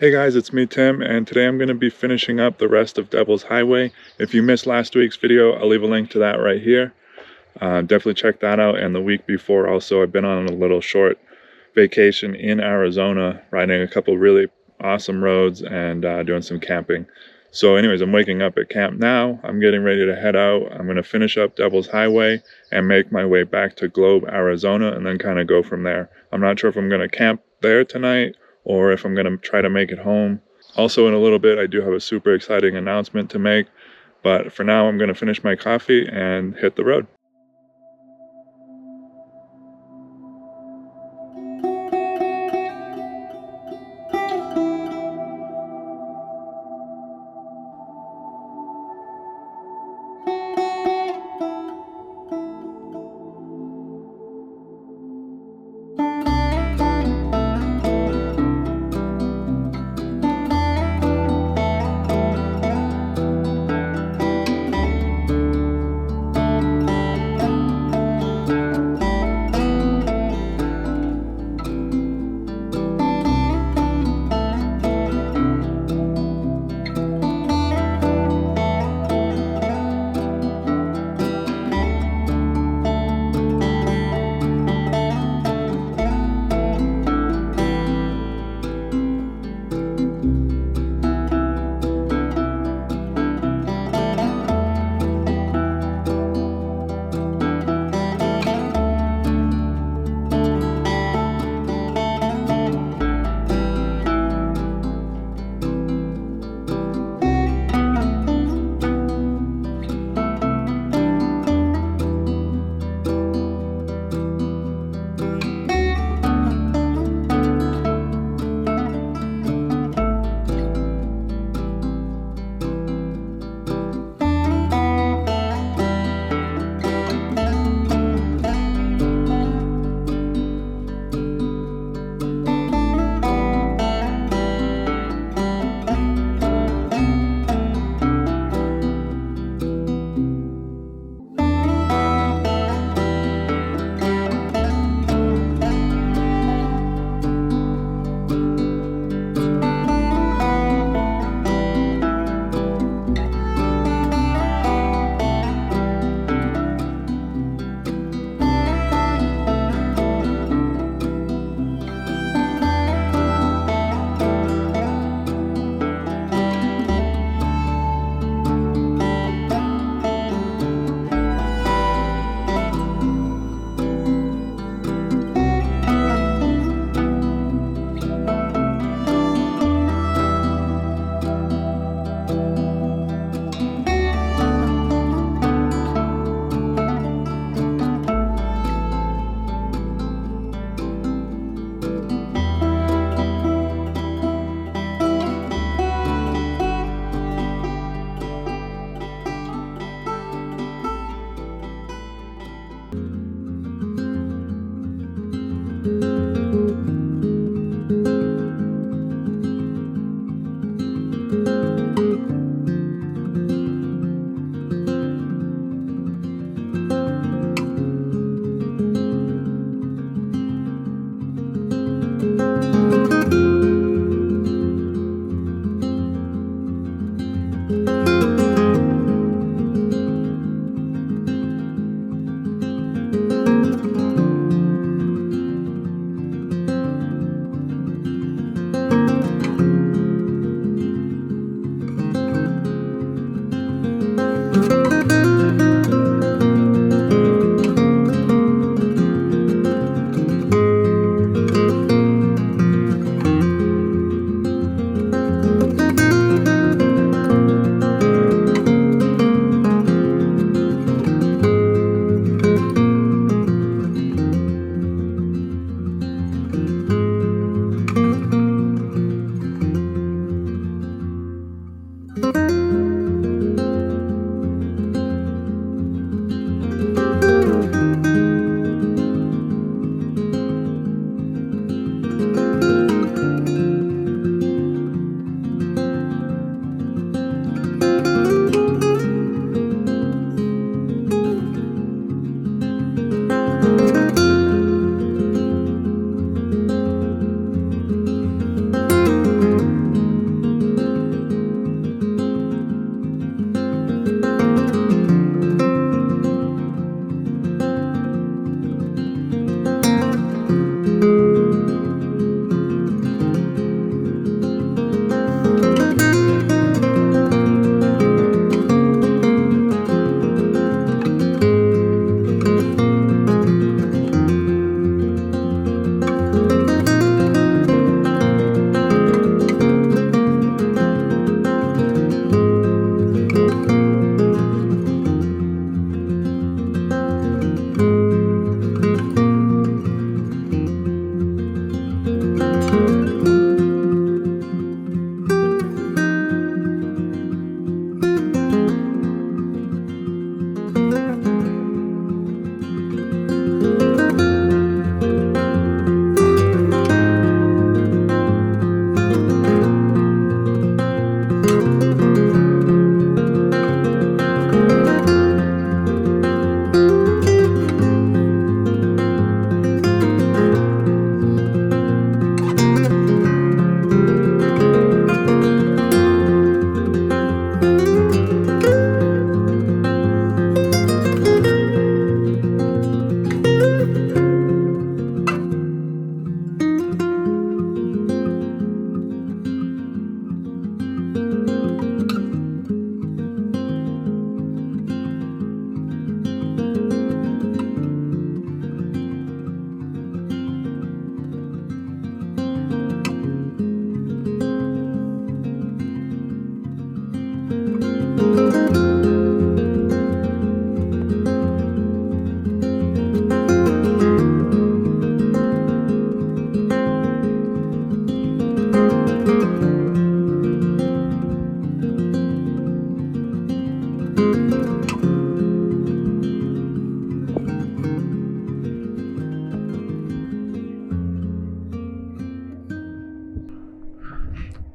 Hey guys, it's me Tim, and today I'm going to be finishing up the rest of Devil's Highway. If you missed last week's video, I'll leave a link to that right here. Definitely check that out. And the week before also, I've been on a little short vacation in Arizona, riding a couple really awesome roads and doing some camping. So anyways, I'm waking up at camp now. I'm getting ready to head out. I'm going to finish up Devil's Highway and make my way back to Globe, Arizona, and then kind of go from there. I'm not sure if I'm going to camp there tonight or if I'm going to try to make it home. Also, in a little bit, I do have a super exciting announcement to make, but for now, I'm going to finish my coffee and hit the road.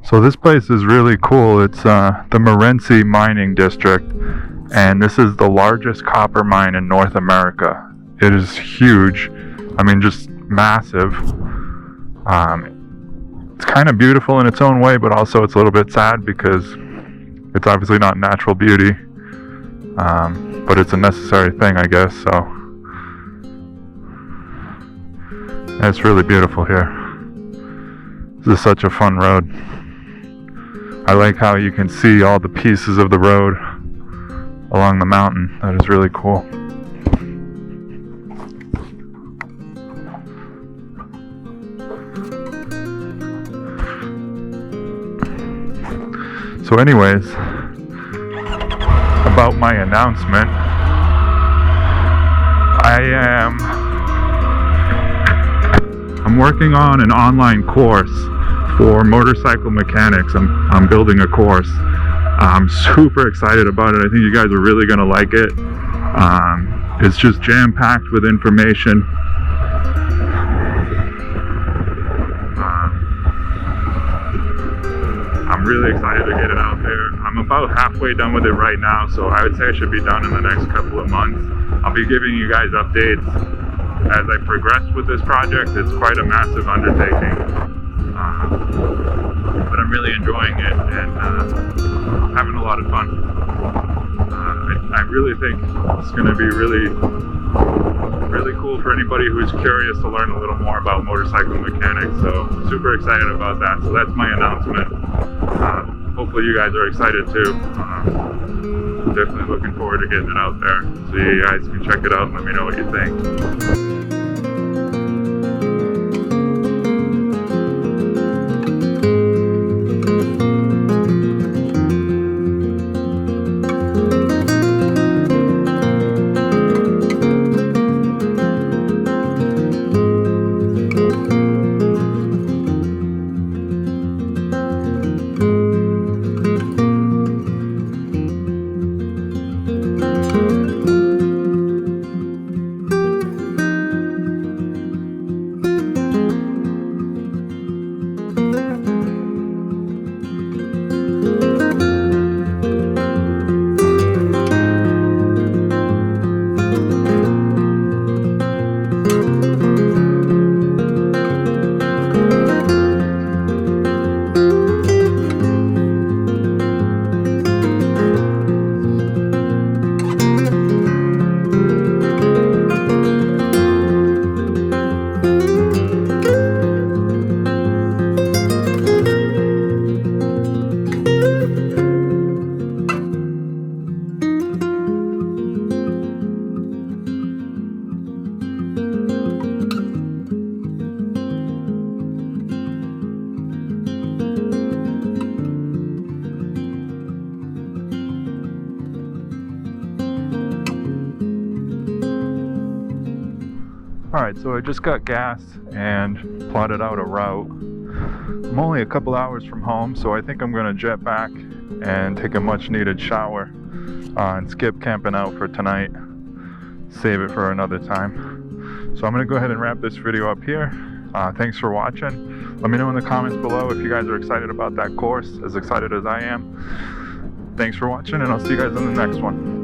So this place is really cool. It's the Morenci Mining District, and this is the largest copper mine in North America. It is huge. I mean, just massive. It's kind of beautiful in its own way, but also it's a little bit sad because it's obviously not natural beauty, but it's a necessary thing, I guess. So it's really beautiful here. This is such a fun road. I like how you can see all the pieces of the road along the mountain. That is really cool. So anyways, about my announcement, I'm working on an online course for motorcycle mechanics. I'm building a course. I'm super excited about it. I think you guys are really gonna like it. It's just jam-packed with information. I'm really excited to get it out there. I'm about halfway done with it right now, so I would say I should be done in the next couple of months. I'll be giving you guys updates as I progress with this project. It's quite a massive undertaking, but I'm really enjoying it and having a lot of fun. I really think it's going to be really cool for anybody who's curious to learn a little more about motorcycle mechanics. So super excited about that. So that's my announcement. Hopefully you guys are excited too. Definitely looking forward to getting it out there so you guys can check it out and let me know what you think. Alright, so I just got gas and plotted out a route. I'm only a couple hours from home, so I think I'm going to jet back and take a much needed shower and skip camping out for tonight. Save it for another time. So I'm going to go ahead and wrap this video up here. Thanks for watching. Let me know in the comments below if you guys are excited about that course, as excited as I am. Thanks for watching, and I'll see you guys in the next one.